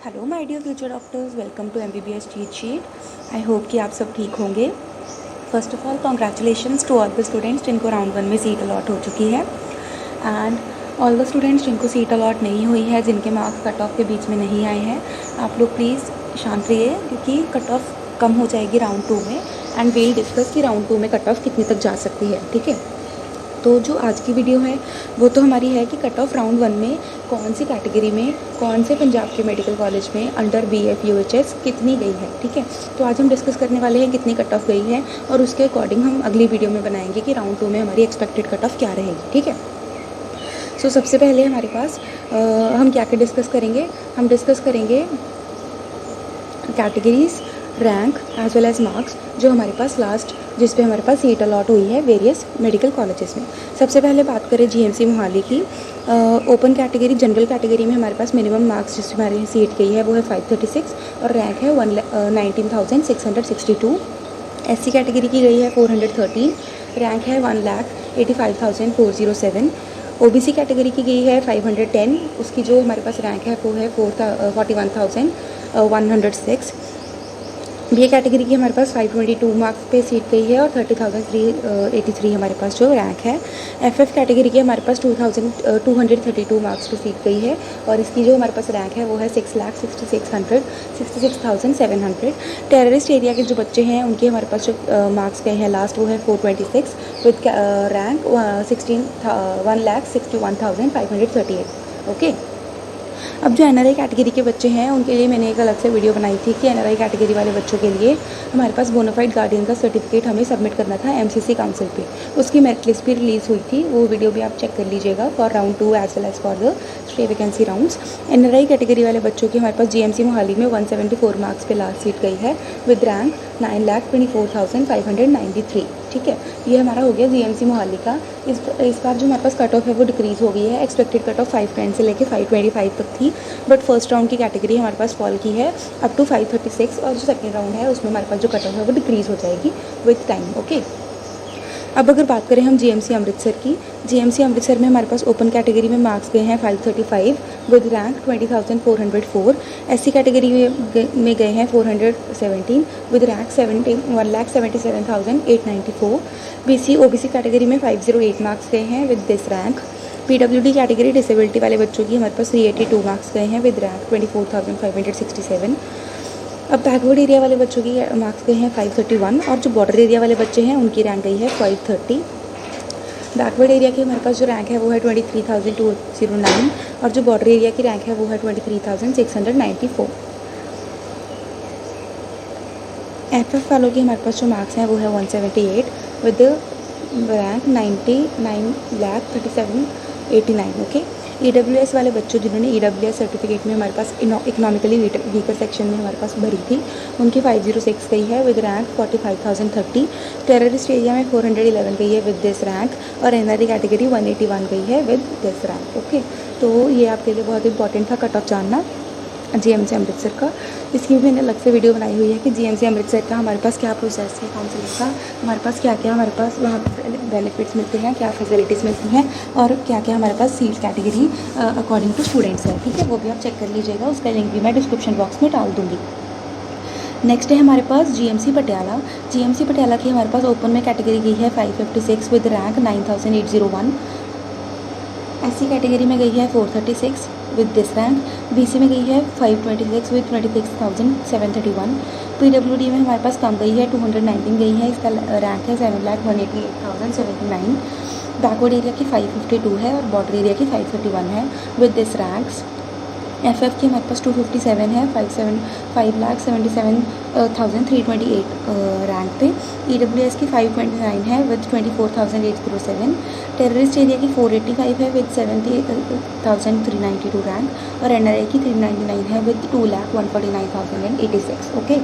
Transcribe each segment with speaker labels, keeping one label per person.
Speaker 1: Hello my dear future doctors, welcome to MBBS cheat sheet. I hope कि आप सब ठीक होंगे। First of all congratulations to all the students जिनको round 1 में सीट अलॉट हो चुकी है, एंड ऑल द स्टूडेंट्स जिनको सीट अलॉट नहीं हुई है, जिनके मार्क्स कट ऑफ के बीच में नहीं आए हैं, आप लोग प्लीज़ शांत रहिए क्योंकि कट ऑफ कम हो जाएगी राउंड 2 में, एंड वील डिस्कस कि राउंड 2 में कट ऑफ कितने तक जा सकती है। ठीक है, तो जो आज की वीडियो है वो तो हमारी है कि कट ऑफ राउंड 1 में कौन सी कैटेगरी में कौन से पंजाब के मेडिकल कॉलेज में अंडर BF UHS कितनी गई है। ठीक है, तो आज हम डिस्कस करने वाले हैं कितनी कट ऑफ गई है, और उसके अकॉर्डिंग हम अगली वीडियो में बनाएंगे कि राउंड 2 में हमारी एक्सपेक्टेड कट ऑफ क्या रहेगी। ठीक है, सो सबसे पहले हमारे पास हम क्या क्या डिस्कस करेंगे। हम डिस्कस करेंगे categories, rank as well as marks जो हमारे पास लास्ट जिस पे हमारे पास सीट अलॉट हुई है वेरियस मेडिकल कॉलेजेस में। सबसे पहले बात करें GMC मोहाली की। ओपन कैटेगरी जनरल कैटेगरी में हमारे पास मिनिमम मार्क्स जिस हमारी सीट गई है वो है 536 और रैंक है 19,662। SC कैटेगरी की गई है 413, रैंक है 1,85,407। OBC कैटेगरी की गई है 510, उसकी जो हमारे पास रैंक है वो है 41,106। BA कैटेगरी की हमारे पास 522 मार्क्स पे सीट गई है और 30,383 हमारे पास जो रैंक है। FF कैटेगरी की हमारे पास 2,232 मार्क्स पे सीट गई है और इसकी जो हमारे पास रैंक है वो है 66,700। टेररिस्ट एरिया के जो बच्चे हैं उनके हमारे पास जो मार्क्स गए हैं लास्ट वो है 426 विद रैंक 1,61,538। ओके, अब जो NRI कैटेगरी के बच्चे हैं उनके लिए मैंने एक अलग से वीडियो बनाई थी कि NRI कैटेगरी वाले बच्चों के लिए हमारे पास बोनाफाइड गार्डियन का सर्टिफिकेट हमें सबमिट करना था MCC काउंसिल पे। उसकी मेरिट लिस्ट भी रिलीज़ हुई थी, वो वीडियो भी आप चेक कर लीजिएगा for round 2 as well as for the 3 vacancy rounds. NRI category वाले बच्चों की हमारे पास GMC मोहाली में 174 मार्क्स पे लास्ट सीट गई है विद रैंक 9,24,593। ठीक है, ये हमारा हो गया GMC मोहाली का। इस बार जो हमारे पास कट ऑफ है वो डिक्रीज़ हो गई है। एक्सपेक्टेड कट ऑफ 510 से लेके 525 तक थी, बट फर्स्ट राउंड की कैटेगरी हमारे पास फॉल की है अप टू 536, और जो सेकेंड राउंड है उसमें हमारे पास जो कट ऑफ है वो डिक्रीज़ हो जाएगी विद टाइम। ओके, अब अगर बात करें हम GMC अमृतसर की, GMC अमृतसर में हमारे पास ओपन कैटेगरी में मार्क्स गए हैं 535 विद रैंक 20,404। SC कैटेगरी में गए हैं 417 with rank 1,77,894। BC OBC category में 508 मार्क्स गए हैं with this rank. PWD category disability वाले बच्चों की हमारे पास 382 मार्क्स गए हैं विद रैंक 24,567। अब बैकवर्ड एरिया वाले बच्चों की मार्क्स गए हैं 531 और जो बॉर्डर एरिया वाले बच्चे हैं उनकी रैंक गई है 530। बैकवर्ड एरिया की हमारे पास जो रैंक है वो है 23,209 और जो बॉर्डर एरिया की रैंक है वो है 23,694। FF वालों की हमारे पास जो मार्क्स हैं वो है 178 विद रैंक 99,37,89। ओके, EWS वाले बच्चों जिन्होंने EWS सर्टिफिकेट में हमारे पास इकोनॉमिकली वीकर सेक्शन में हमारे पास भरी थी उनकी 506 गई है विद रैंक 45,030। टेररिस्ट एरिया में 411 गई है विद दिस रैंक और NRI कैटेगरी 181 गई है विद दिस रैंक। ओके, तो ये आपके लिए बहुत इंपॉर्टेंट था कट ऑफ जानना GMC अमृतसर का। इसकी भी मैंने अलग से वीडियो बनाई हुई है कि GMC अमृतसर का हमारे पास क्या प्रोसेस है काउंसलिंग का, हमारे पास क्या क्या हमारे पास वहाँ बेनिफिट्स मिलते हैं, क्या फैसिलिटीज़ मिलती हैं और क्या क्या हमारे पास seat category according to students है। ठीक है, वो भी आप चेक कर लीजिएगा, उसका लिंक भी मैं डिस्क्रिप्शन बॉक्स में डाल दूँगी। नेक्स्ट है हमारे पास GMC पटियाला। GMC पटियाला की हमारे पास ओपन में कैटेगरी गई है 556 विद रैंक 9,801। SC कैटेगरी में गई है 436 विद दिस रैंक। BC में गई है 526 विद 26,731। PWD में हमारे पास कम गई है 219 गई है, इसका रैंक है 7,188,079। बैकवर्ड एरिया की 552 है और बॉर्डर एरिया की 531 है विद दिस रैंक्स। FF की हमारे पास 257 है 5,77,328 रैंक पे। EWS की 529 है विद 24,807। टेररिस्ट एरिया की 485 है विद 70,392 रैंक और NRI की 399 है विद 2,149,086। ओके,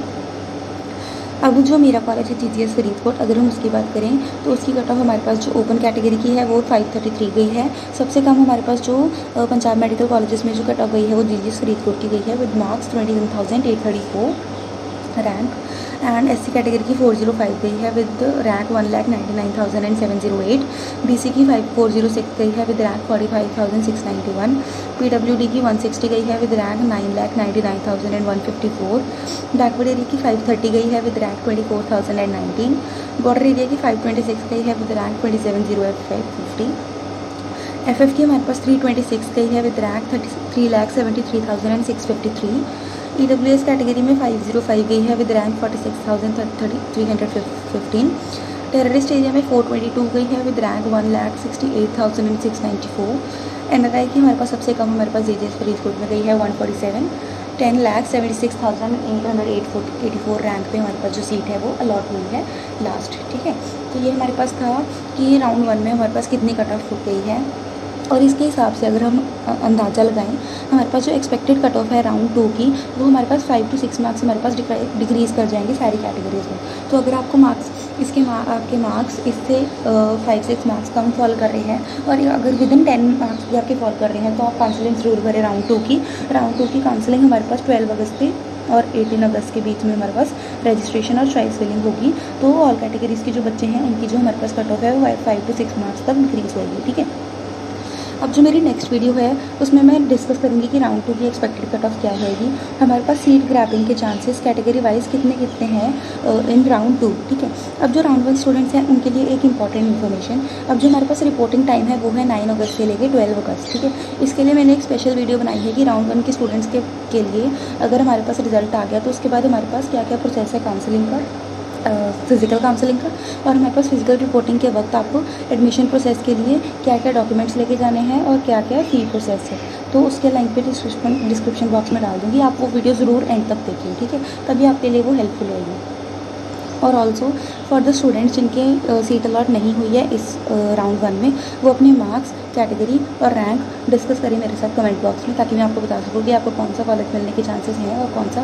Speaker 1: अब जो मेरा कॉलेज है GGS फरीदकोट, अगर हम उसकी बात करें तो उसकी कट ऑफ हमारे पास जो ओपन कैटेगरी की है वो 533 गई है। सबसे कम हमारे पास जो पंजाब मेडिकल कॉलेजेस में जो कट ऑफ गई है वो GGS फरीदकोट की गई है with marks 21,834 rank. And SC category की 405 गई है विद रैंक 1,99,708। BC की 406 गई है विद रैंक 45,691। PWD की 160 गई है विद रैंक 9,99,154। बैकवर्ड एरिया की 530 गई है विद रैंक 24,019। बॉर्डर एरिया की 526 गई है विद रैंक 27050। FF की हमारे पास 326 गई है विद रैंक 3,73,653। EWS कैटेगरी में 505 गई है विद रैंक 46,315। टेररिस्ट एरिया में 422 गई है विद रैंक 1,68,694। NRI की हमारे पास सबसे कम हमारे पास JJS फरीदकोट में गई है 147। 10,76,884 रैंक पे हमारे पास जो सीट है वो अलॉट हुई है लास्ट, ठीक है। तो ये हमारे पास था कि राउंड 1 में हमारे पास कितनी कट ऑफ गई है, और इसके हिसाब से अगर हम अंदाज़ा लगाएं, हमारे पास जो एक्सपेक्टेड कट ऑफ है राउंड 2 की, वो हमारे पास 5 to 6 मार्क्स हमारे पास डिक्रीज़ कर जाएंगे सारी कैटेगरीज में। तो अगर आपको मार्क्स आपके मार्क्स इससे 5-6 मार्क्स कम फॉल कर रहे हैं, और अगर विद इन 10 मार्क्स भी आपके फॉल कर रहे हैं, तो आप काउंसलिंग ज़रूर करें राउंड 2 की। राउंड 2 की काउंसलिंग हमारे पास 12 अगस्त पे और 18 अगस्त के बीच में हमारे पास रजिस्ट्रेशन और चॉइस फिलिंग होगी। तो ऑल कैटेगरीज़ के जो बच्चे हैं उनकी जो हमारे पास कट ऑफ है वो 5 to 6 मार्क्स तक डिक्रीज़ होगी, ठीक है। अब जो मेरी नेक्स्ट वीडियो है उसमें मैं डिस्कस करूँगी कि राउंड 2 की एक्सपेक्टेड कट ऑफ क्या होगी, हमारे पास सीट ग्रैबिंग के चांसेस कैटेगरी वाइज कितने हैं इन राउंड 2, ठीक है। अब जो राउंड 1 स्टूडेंट्स हैं उनके लिए एक इंपॉर्टेंट इन्फॉर्मेशन, अब जो हमारे पास रिपोर्टिंग टाइम है वो है 9 अगस्त से लेकर 12 अगस्त, ठीक है। इसके लिए मैंने एक स्पेशल वीडियो बनाई है कि राउंड 1 के स्टूडेंट्स के लिए अगर हमारे पास रिजल्ट आ गया तो उसके बाद हमारे पास क्या क्या प्रोसेस है काउंसलिंग का, फिज़िकल काउंसलिंग का, और हमारे पास फिज़िकल रिपोर्टिंग के वक्त आपको एडमिशन प्रोसेस के लिए क्या क्या डॉक्यूमेंट्स लेके जाने हैं और क्या क्या फ़ी प्रोसेस है, तो उसके लिंक पे डिस्क्रिप्शन बॉक्स में डाल दूँगी। आप वो वीडियो ज़रूर एंड तक देखिए, ठीक है, तभी आपके लिए वो हेल्पफुल होगी। और ऑल्सो फॉर द स्टूडेंट्स जिनके सीट अलॉट नहीं हुई है इस राउंड 1 में, वो अपने मार्क्स, कैटेगरी और रैंक डिस्कस करें मेरे साथ कमेंट बॉक्स में, ताकि मैं आपको बता सकूँ कि आपको कौन सा कॉलेज मिलने के चांसेस हैं और कौन सा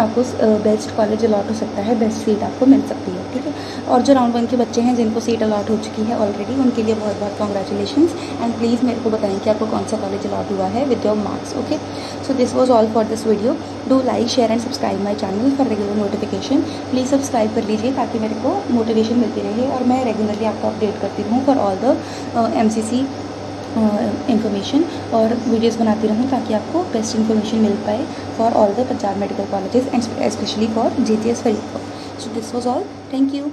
Speaker 1: आपको बेस्ट कॉलेज अलॉट हो सकता है, बेस्ट सीट आपको मिल सकती है, ठीक है। और जो राउंड 1 के बच्चे हैं जिनको सीट अलॉट हो चुकी है ऑलरेडी, उनके लिए बहुत बहुत कॉन्ग्रेचुलेशंस, एंड प्लीज़ मेरे को बताएं कि आपको कौन सा कॉलेज अलॉट हुआ है with your marks, okay. So this was all for this video. Do like, share and subscribe my channel for regular notification. Please subscribe कर लीजिए ताकि मेरे को मोटिवेशन मिलती रहे और मैं रेगुलरली आपको अपडेट करती रहूँ for all the MCC information, और वीडियोस बनाती रहूँ ताकि आपको बेस्ट इन्फॉर्मेशन मिल पाए for all the Punjab medical colleges and specially for JJS Faridkot. So this was all, thank you.